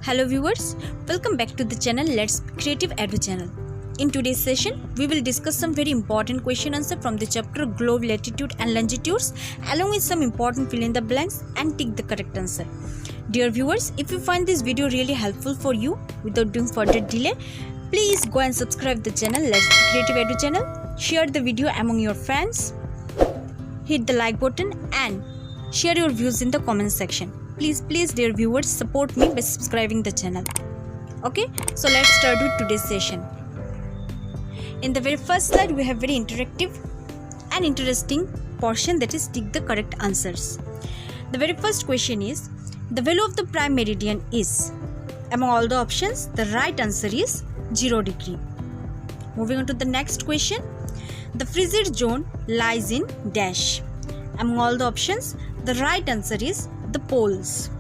Hello viewers, welcome back to the channel Let's Creative Edu channel. In today's session, we will discuss some very important question answer from the chapter Globe, Latitude and Longitudes along with some important fill in the blanks and tick the correct answer. Dear viewers, if you find this video really helpful for you, without doing further delay, please go and subscribe the channel Let's Creative Edu channel, share the video among your friends, hit the like button and share your views in the comment section. Please dear viewers, support me by subscribing the channel. Okay, so let's start with today's session. In the very first slide, we have very interactive and interesting portion, that is tick the correct answers. The very first question is, the value of the prime meridian is, among all the options, the right answer is 0 degree. Moving on to the next question, the frigid zone lies in dash. Among all the options, the right answer is the poles.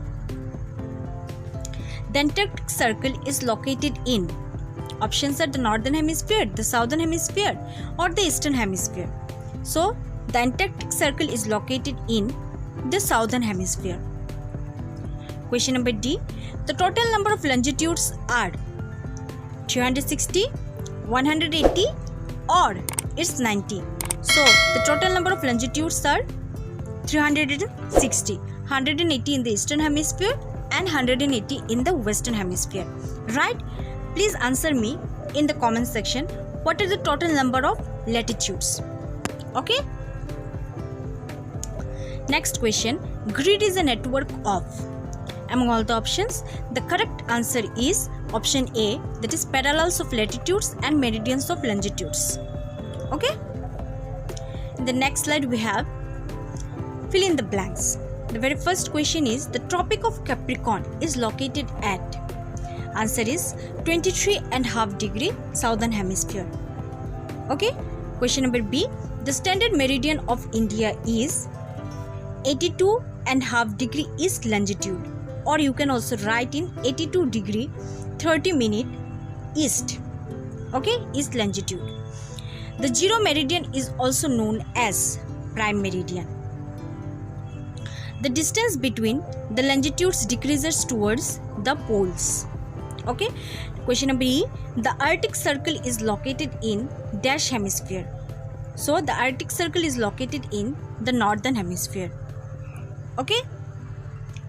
The Antarctic Circle is located in, options are the northern hemisphere, the southern hemisphere or the eastern hemisphere. So the Antarctic Circle is located in the southern hemisphere. Question number D, the total number of longitudes are 360, 180 or it's 90. So the total number of longitudes are 360, 180 in the eastern hemisphere and 180 in the western hemisphere. Right? Please answer me in the comment section, what is the total number of latitudes? Okay? Next question, grid is a network of, among all the options, the correct answer is option A, that is parallels of latitudes and meridians of longitudes. Okay? In the next slide we have fill in the blanks. The very first question is, the Tropic of Capricorn is located at, answer is 23.5 degree southern hemisphere. Okay. Question number B, the standard meridian of India is 82.5 degree east longitude, or you can also write in 82 degree 30 minute east. Okay, east longitude. The zero meridian is also known as prime meridian. The distance between the longitudes decreases towards the poles. Okay. Question number E, the Arctic Circle is located in dash hemisphere. So the Arctic Circle is located in the northern hemisphere. Okay.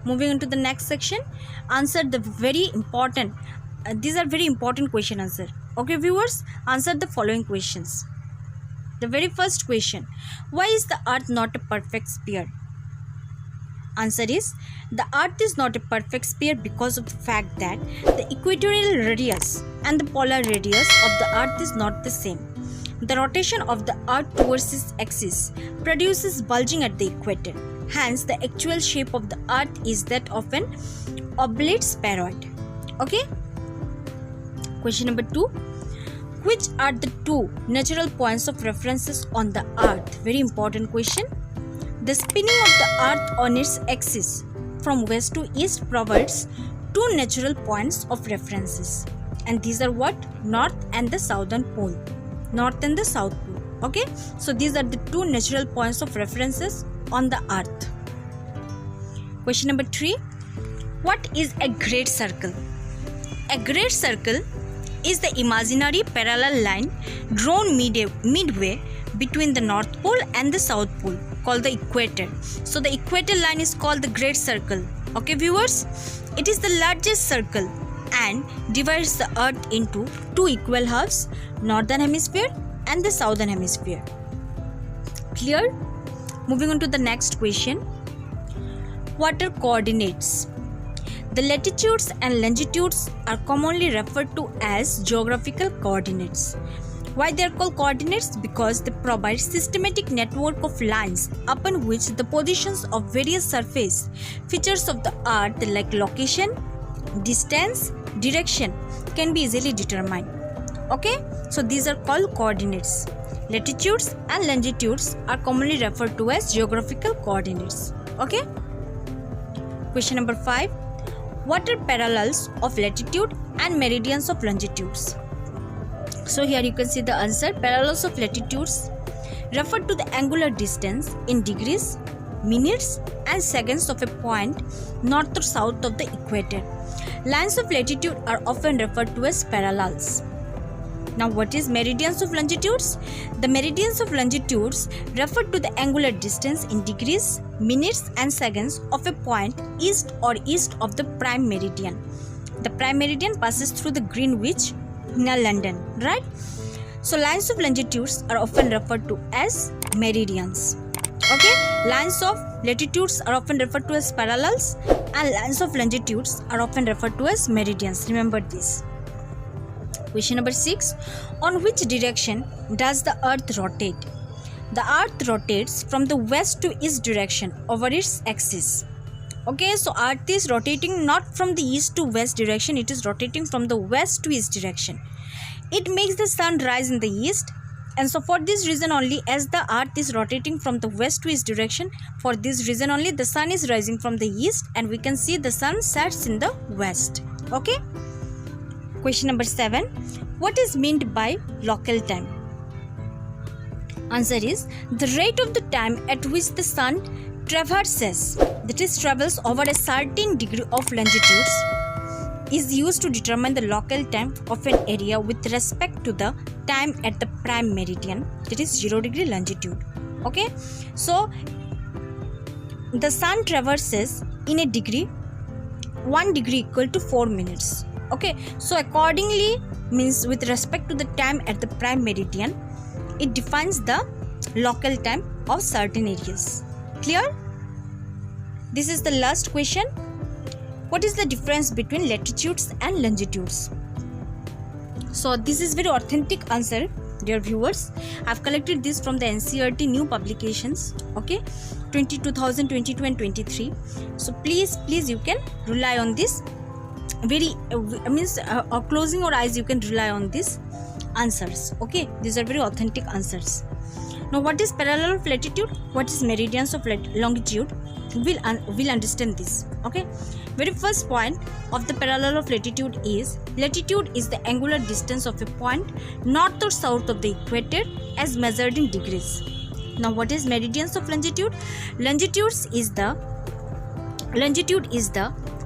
Moving on to the next section, answer the very important, these are very important question answer. Okay viewers, answer the following questions. The very first question, why is the earth not a perfect sphere? Answer is, the earth is not a perfect sphere because of the fact that the equatorial radius and the polar radius of the earth is not the same. The rotation of the earth towards its axis produces bulging at the equator. Hence, the actual shape of the earth is that of an oblate spheroid. Okay? Question number 2. Which are the two natural points of references on the earth? Very important question. The spinning of the earth on its axis from west to east provides two natural points of references, and these are what? North and the southern pole. North and the south pole. Okay, so these are the two natural points of references on the earth. Question number 3. What is a great circle? A great circle is the imaginary parallel line drawn midway between the north pole and the south pole, called the equator. So the equator line is called the great circle. Okay viewers, it is the largest circle and divides the earth into two equal halves, northern hemisphere and the southern hemisphere. Clear? Moving on to the next question, what are coordinates? The latitudes and longitudes are commonly referred to as geographical coordinates. Why they are called coordinates? Because they provide systematic network of lines upon which the positions of various surface features of the earth like location, distance, direction can be easily determined. Okay, so these are called coordinates. Latitudes and longitudes are commonly referred to as geographical coordinates. Okay. Question number 5. What are parallels of latitude and meridians of longitudes? So here you can see the answer. Parallels of latitudes refer to the angular distance in degrees, minutes and seconds of a point north or south of the equator. Lines of latitude are often referred to as parallels. Now, what is meridians of longitudes? The meridians of longitudes refer to the angular distance in degrees, minutes and seconds of a point east or east of the prime meridian. The prime meridian passes through the Greenwich near London, right? So, lines of longitudes are often referred to as meridians. Okay, lines of latitudes are often referred to as parallels and lines of longitudes are often referred to as meridians. Remember this. Question number 6. On which direction does the earth rotate? The earth rotates from the west to east direction over its axis. Okay, so earth is rotating not from the east to west direction, it is rotating from the west to east direction. It makes the sun rise in the east, and so for this reason only, as the earth is rotating from the west to east direction, for this reason only the sun is rising from the east and we can see the sun sets in the west. Okay. Question number 7. What is meant by local time? Answer is the rate of the time at which the sun traverses, that is travels over a certain degree of longitude, is used to determine the local time of an area with respect to the time at the prime meridian, that is 0 degree longitude. Okay, so the sun traverses in a degree, 1 degree equal to 4 minutes. Okay, so accordingly means with respect to the time at the prime meridian, it defines the local time of certain areas. Clear? This is the last question. What is the difference between latitudes and longitudes? So this is very authentic answer, dear viewers. I have collected this from the NCERT new publications. Okay, 2022 and 23. So please you can rely on this. Closing your eyes, you can rely on these answers. Okay, these are very authentic answers. Now, what is parallel of latitude? What is meridians of longitude? We'll understand this. Okay, very first point of the parallel of latitude is the angular distance of a point north or south of the equator as measured in degrees. Now, what is meridians of longitude? Longitude is the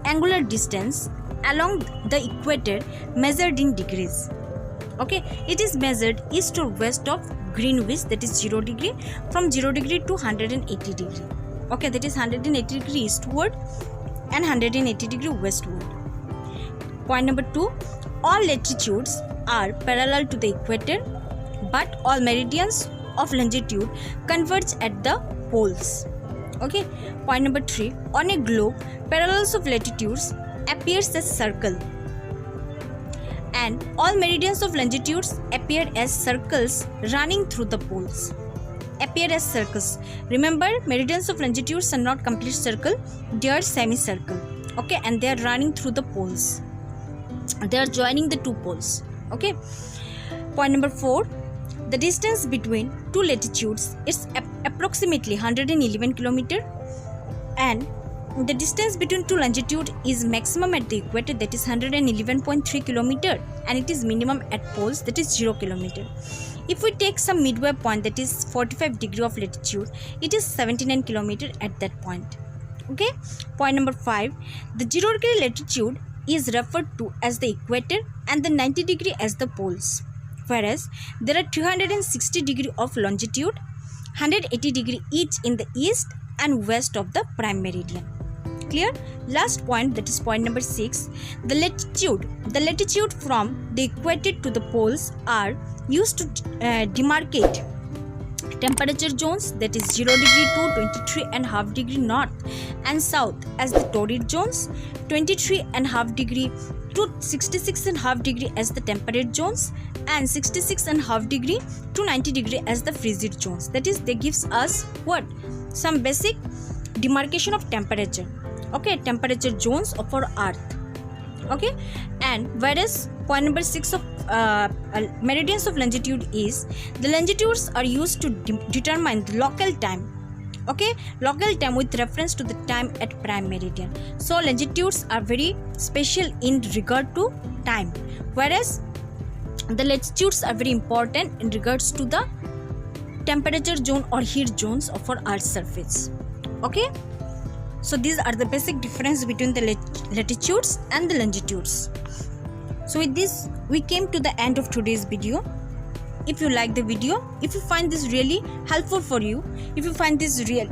angular distance along the equator measured in degrees. Okay, it is measured east or west of Greenwich, that is 0 degree, from 0 degree to 180 degree. Okay, that is 180 degree eastward and 180 degree westward. Point number 2. All latitudes are parallel to the equator, but all meridians of longitude converge at the poles. Okay. Point number 3. On a globe, parallels of latitudes appears as circle, and all meridians of longitudes appear as circles running through the poles. Appear as circles. Remember, meridians of longitudes are not complete circle; they are semicircle. Okay, and they are running through the poles. They are joining the two poles. Okay. Point number 4. The distance between two latitudes is approximately 111 km, and the distance between two longitudes is maximum at the equator, that is 111.3 km, and it is minimum at poles, that is 0 km. If we take some midway point, that is 45 degree of latitude, it is 79 km at that point. Okay. Point number 5. The 0 degree latitude is referred to as the equator and the 90 degree as the poles, whereas there are 360 degree of longitude, 180 degree each in the east and west of the prime meridian. Clear? Last point, that is point number 6. The latitude from the equator to the poles are used to demarcate temperature zones, that is 0 degree to 23.5 degree north and south as the torrid zones, 23.5 degree to 66.5 degree as the temperate zones, and 66.5 degree to 90 degree as the frigid zones. That is, they gives us what? Some basic demarcation of temperature. Okay, temperature zones of our earth. Okay, and whereas point number 6 of meridians of longitude is the longitudes are used to determine the local time. Okay, local time with reference to the time at prime meridian. So longitudes are very special in regard to time, whereas the latitudes are very important in regards to the temperature zone or heat zones of our earth's surface. Okay. So these are the basic difference between the latitudes and the longitudes. So with this we came to the end of today's video. If you like the video, if you find this really helpful for you, if you find this video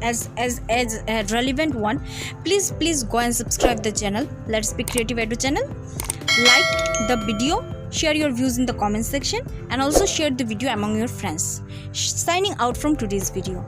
as a relevant one, please go and subscribe the channel. Let's Be Creative Edu channel. Like the video, share your views in the comment section, and also share the video among your friends. Signing out from today's video.